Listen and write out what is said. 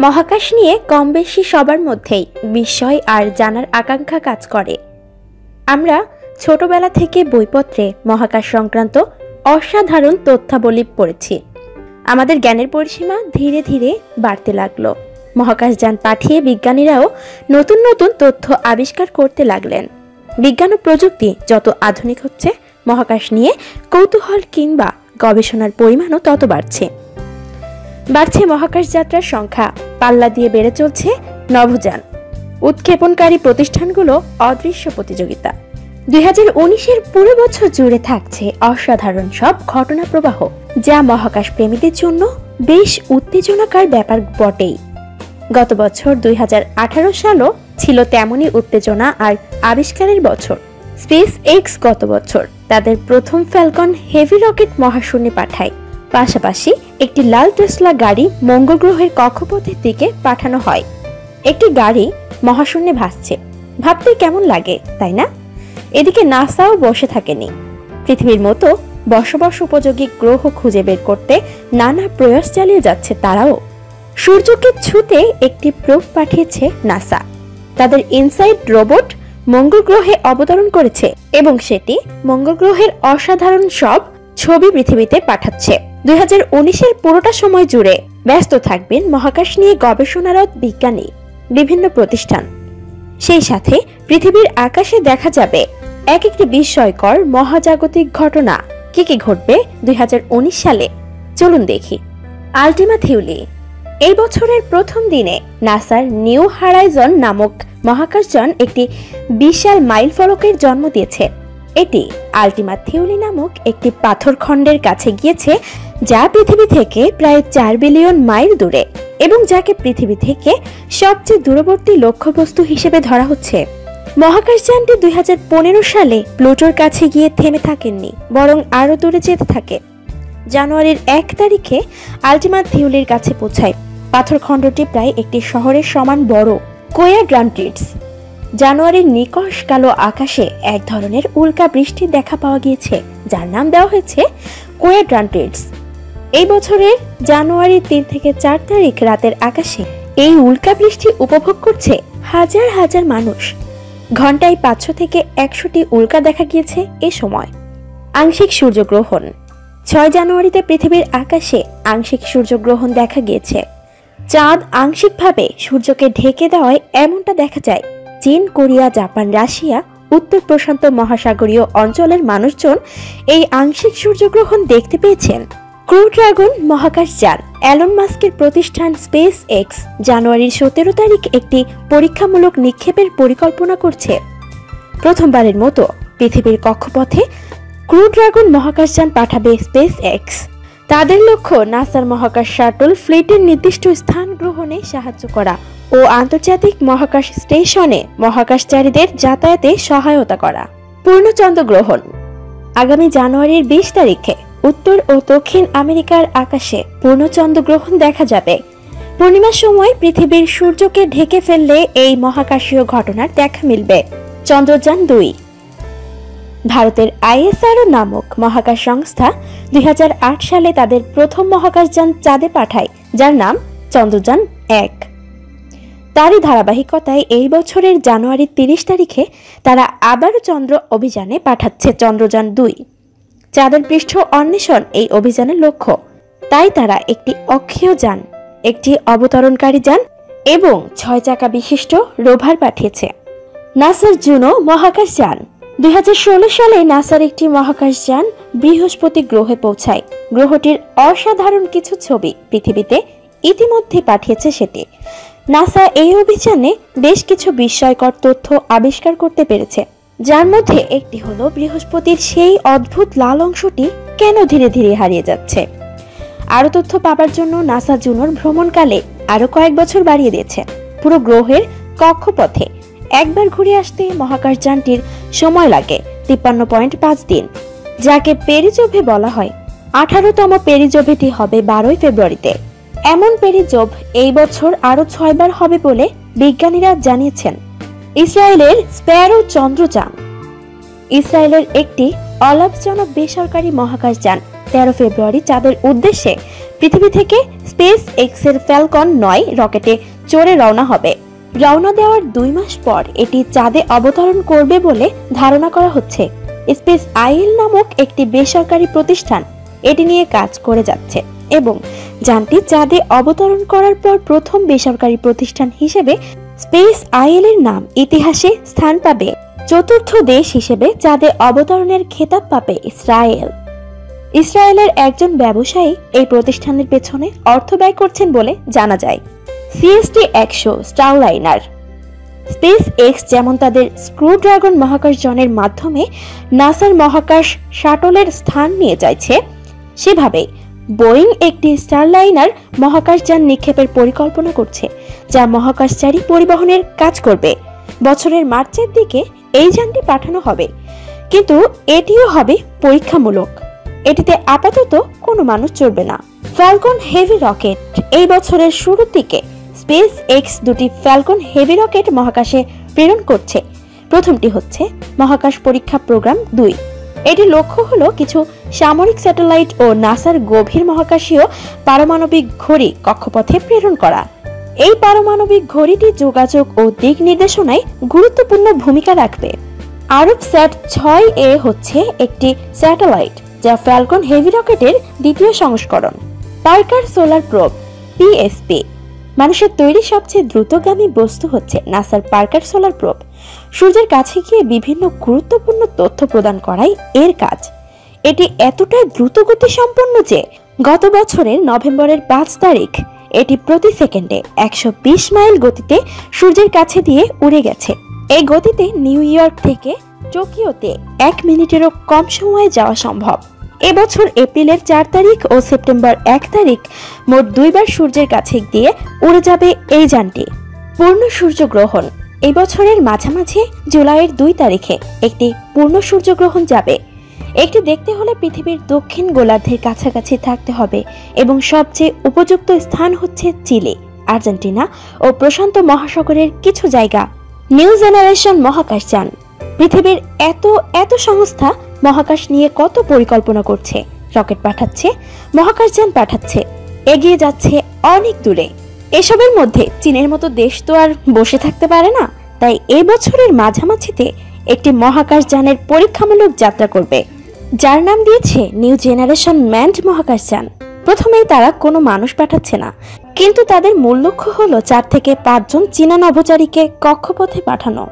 মহাকাশ নিয়ে কম বেশি সবার মধ্যেই বিস্ময় আর জানার আকাঙ্ক্ষা কাজ করে। আমরা ছোটবেলা থেকে বইপত্রে মহাকাশ সংক্রান্ত অসাধারণ তথ্যাবলী পড়েছি। আমাদের জ্ঞানের পরিসীমা ধীরে ধীরে বাড়তে লাগলো। মহাকাশযান পাঠিয়ে বিজ্ঞানীরাও নতুন নতুন তথ্য আবিষ্কার করতে লাগলেন। বিজ্ঞান ও প্রযুক্তি যত আধুনিক হচ্ছে, মহাকাশ নিয়ে কৌতূহল কিংবা গবেষণার পরিমাণও তত বাড়ছে। মহাকাশ যাত্রার সংখ্যা, পাল্লা দিয়ে বেড়ে চলছে নভোযান, উৎক্ষেপণকারী প্রতিষ্ঠানগুলো অদৃশ্য প্রতিযোগিতা। 2019-এর পুরো বছর জুড়ে থাকছে অসাধারণ সব ঘটনা প্রবাহ, যা মহাকাশ প্রেমীদের জন্য বেশ উত্তেজনাকার ব্যাপার বটেই। গত বছর 2018 সালও ছিল তেমনই উত্তেজনা আর আবিষ্কারের বছর। স্পেস এক্স গত বছর তাদের প্রথম ফ্যালকন হেভি রকেট মহাশূন্যে পাঠায়। পাশাপাশি একটি লাল টেসলা গাড়ি মঙ্গল গ্রহের কক্ষপথের দিকে পাঠানো হয়। একটি গাড়ি মহাশূন্যে ভাসছে, ভাবতে কেমন লাগে, তাই না? এদিকে নাসাও বসে থাকেনি। পৃথিবীর মতো বসবাস উপযোগী গ্রহ খুঁজে বের করতে নানা প্রয়াস চালিয়ে যাচ্ছে তারাও। সূর্যকে ছুঁতে একটি প্রোব পাঠিয়েছে নাসা। তাদের ইনসাইট রোবট মঙ্গল গ্রহে অবতরণ করেছে এবং সেটি মঙ্গল গ্রহের অসাধারণ সব ছবি পৃথিবীতে পাঠাচ্ছে। 2019-এর পুরোটা সময় জুড়ে ব্যস্ত থাকবেন মহাকাশ নিয়ে গবেষণারত বিজ্ঞানী, বিভিন্ন প্রতিষ্ঠান। সেই সাথে পৃথিবীর আকাশে দেখা যাবে এক একটি বিস্ময়কর মহাজাগতিক ঘটনা। কি কি ঘটবে 2019 সালে, চলুন দেখি। আল্টিমা থিউলি। এই বছরের প্রথম দিনে নাসার নিউ হরাইজন নামক মহাকাশযান একটি বিশাল মাইল ফলকের জন্ম দিয়েছে। এটি আল্টিমা থিউলি নামক একটি পাথরখণ্ডের কাছে গিয়েছে, যা পৃথিবী থেকে প্রায় 4 বিলিয়ন মাইল দূরে এবং যাকে পৃথিবী থেকে সবচেয়ে দূরবর্তী লক্ষ্যবস্তু হিসেবে ধরা হচ্ছে। মহাকাশযানটি 2015 সালে প্লুটোর কাছে গিয়ে থেমে থাকেননি, বরং আরও দূরে যেতে থাকে। জানুয়ারির 1 তারিখে আল্টিমা থিউলির কাছে পৌঁছায়। পাথরখণ্ডটি প্রায় একটি শহরের সমান বড়। কোয়াড্রান্টিডস। জানুয়ারির নিকষ কালো আকাশে এক ধরনের উল্কা বৃষ্টির দেখা পাওয়া গিয়েছে, যার নাম দেওয়া হয়েছে কোয়াড্রান্টিডস। এই বছরের জানুয়ারি 3 থেকে 4 তারিখ রাতের আকাশে এই উল্কা বৃষ্টি উপভোগ করছে হাজার হাজার মানুষ। ঘন্টায় 500 থেকে 100টি উল্কা দেখা গিয়েছে এ সময়। আংশিক সূর্যগ্রহণ। 6 জানুয়ারিতে পৃথিবীর আকাশে আংশিক সূর্যগ্রহণ দেখা গিয়েছে। চাঁদ আংশিকভাবে সূর্যকে ঢেকে দেওয়ায় এমনটা দেখা যায়। চীন, কোরিয়া, জাপান, রাশিয়া, উত্তর প্রশান্ত মহাসাগরীয় অঞ্চলের মানুষজন এই আংশিক সূর্যগ্রহণ দেখতে পেয়েছেন। ক্রু ড্রাগন মহাকাশযান। এলন মাস্কের প্রতিষ্ঠান স্পেস এক্স জানুয়ারির 17 তারিখ একটি পরীক্ষামূলক নিক্ষেপের পরিকল্পনা করছে। প্রথমবারের মতো পৃথিবীর কক্ষপথে ক্রু ড্রাগন মহাকাশযান পাঠাবে স্পেস এক্স। তাদের লক্ষ্য নাসার মহাকাশ শাটল ফ্লিটের নির্দিষ্ট স্থান গ্রহণে সাহায্য করা ও আন্তর্জাতিক মহাকাশ স্টেশনে মহাকাশচারীদের যাতায়াতে সহায়তা করা। পূর্ণচন্দ্রগ্রহণ। আগামী জানুয়ারির 20 তারিখে উত্তর ও দক্ষিণ আমেরিকার আকাশে পূর্ণচন্দ্রগ্রহণ দেখা যাবে। পূর্ণিমার সময় পৃথিবীর সূর্যকে ঢেকে ফেললে এই মহাকাশীয় ঘটনার দেখা মিলবে। চন্দ্রযান 2। ভারতের আইএসআরও নামক মহাকাশ সংস্থা 2008 সালে তাদের প্রথম মহাকাশযান চাঁদে পাঠায়, যার নাম চন্দ্রযান 1। তারই ধারাবাহিকতায় এই বছরের জানুয়ারি 30 তারিখে তারা আবারও চন্দ্র অভিযানে পাঠাচ্ছে চন্দ্রযান 2। চাঁদের পৃষ্ঠ অন্বেষণ এই অভিযানের লক্ষ্য। তাই তারা একটি অক্ষীয় যান, একটি অবতরণকারী যান এবং 6 চাকা বিশিষ্ট রোভার পাঠিয়েছে। নাসার জুনো মহাকাশযান। 2016 সালে নাসার একটি মহাকাশযান বৃহস্পতি গ্রহে পৌঁছায়। গ্রহটির অসাধারণ কিছু ছবি পৃথিবীতে ইতিমধ্যে পাঠিয়েছে সেটি। নাসা এই অভিযানে বেশ কিছু বিস্ময়কর তথ্য আবিষ্কার করতে পেরেছে, যার মধ্যে একটি হলো বৃহস্পতির সেই অদ্ভুত লাল অংশটি কেন ধীরে ধীরে হারিয়ে যাচ্ছে। আরও তথ্য পাবার জন্য নাসা জুনোর ভ্রমণকালে আরও কয়েক বছর বাড়িয়ে দিয়েছে। পুরো গ্রহের কক্ষপথে একবার ঘুরে আসতে মহাকাশযানটির সময় লাগে 53.5 দিন, যাকে পেরিজোভে বলা হয়। 18তম পেরিজোভেটি হবে 12 ফেব্রুয়ারিতে। এমন পেরিজোভ এই বছর আরও 6 বার হবে বলে বিজ্ঞানীরা জানিয়েছেন। ইসরায়েলের স্প্যারো চন্দ্রযান। ইসরায়েলের একটি অলাভজনক বেসরকারি মহাকাশযান 13 ফেব্রুয়ারি চাঁদের উদ্দেশ্যে পৃথিবী থেকে স্পেস এক্স এর ফ্যালকন 9 রকেটে চড়ে রওনা হবে। রওনা দেওয়ার 2 মাস পর এটি চাঁদে অবতরণ করবে বলে ধারণা করা হচ্ছে। স্পেস আইএল নামক একটি বেসরকারি প্রতিষ্ঠান এটি নিয়ে কাজ করে যাচ্ছে এবং যানটি চাঁদে অবতরণ করার পর প্রথম বেসরকারি প্রতিষ্ঠান হিসেবে স্পেস আইএল এর নাম ইতিহাসে স্থান পাবে। চতুর্থ দেশ হিসেবে চাঁদে অবতরণের খেতাব পাবে ইসরায়েল। ইসরায়েলের একজন ব্যবসায়ী এই প্রতিষ্ঠানের পেছনে অর্থ ব্যয় করছেন বলে জানা যায়। CST-100 Starliner. স্পেস এক্স যেমন তাদের স্ক্রু ড্রাগন মহাকাশযানের মাধ্যমে নাসার মহাকাশ শাটলের স্থান নিয়ে যাচ্ছে, সেভাবে বোয়িং একটি স্টারলাইনার মহাকাশযান নিক্ষেপের পরিকল্পনা করছে, যা মহাকাশচারী পরিবহনের কাজ করবে। বছরের মার্চের দিকে এই যানটি পাঠানো হবে, কিন্তু এটিও হবে পরীক্ষামূলক। এটিতে আপাতত কোনো মানুষ চড়বে না। Falcon heavy rocket. এই বছরের শুরুর দিকে স্পেস এক্স দুটি ফ্যালকন হেভি রকেট মহাকাশে প্রেরণ করছে। প্রথমটি হচ্ছে মহাকাশ পরীক্ষা প্রোগ্রাম 2। এটির লক্ষ্য হলো কিছু সামরিক স্যাটেলাইট ও নাসার গভীর মহাকাশীয় পারমাণবিক ঘড়ি কক্ষপথে প্রেরণ করা। এই পারমাণবিক ঘড়িটি যোগাযোগ ও দিক নির্দেশনায় গুরুত্বপূর্ণ ভূমিকা রাখবে। আরব স্যাট 6A হচ্ছে একটি স্যাটেলাইট যা ফ্যালকন হেভি রকেটের দ্বিতীয় সংস্করণ। Parker solar probe PSP। মানুষের তৈরি সবচেয়ে দ্রুতগামী বস্তু হচ্ছে নাসার পার্কার সোলার প্রোব। সূর্যের কাছে গিয়ে বিভিন্ন গুরুত্বপূর্ণ তথ্য প্রদান করাই এর কাজ। এটি এতটাই দ্রুতগতি সম্পন্ন যে গত বছরের নভেম্বরের 5 তারিখ এটি প্রতি সেকেন্ডে 120 মাইল গতিতে সূর্যের কাছে দিয়ে উড়ে গেছে। এই গতিতে নিউ ইয়র্ক থেকে টোকিওতে 1 মিনিটেরও কম সময়ে যাওয়া সম্ভব। এবছর এপ্রিলের 4 তারিখ ও সেপ্টেম্বর 1 তারিখ মোট 2 বার সূর্যের কাছে দিয়ে উড়ে যাবে এই যানটি। পূর্ণ সূর্যগ্রহণ। এই বছরের মাঝামাঝি জুলাইয়ের 2 তারিখে একটি পূর্ণ সূর্যগ্রহণ যাবে। একটি দেখতে হলে পৃথিবীর দক্ষিণ গোলার্ধের কাছাকাছি থাকতে হবে এবং সবচেয়ে উপযুক্ত স্থান হচ্ছে চিলি, আর্জেন্টিনা ও প্রশান্ত মহাসাগরের কিছু জায়গা। নিউ জেনারেশন মহাকাশযান। পৃথিবীর এত সংস্থা মহাকাশ নিয়ে কত পরিকল্পনা করছে, রকেট পাঠাচ্ছে, মহাকাশযান পাঠাচ্ছে, এগিয়ে যাচ্ছে অনেক দূরে। এসবের মধ্যে চীনের মতো দেশ তো আর বসে থাকতে পারে না, তাই এই বছরের মাঝামাঝিতে একটি মহাকাশযানের পরীক্ষামূলক যাত্রা করবে, যার নাম দিয়েছে নিউ জেনারেশন ম্যানড মহাকাশযান। প্রথমেই তারা কোনো মানুষ পাঠাচ্ছে না, কিন্তু তাদের মূল লক্ষ্য হলো 4 থেকে 5 জন চীনা নভোচারীকে কক্ষপথে পাঠানো।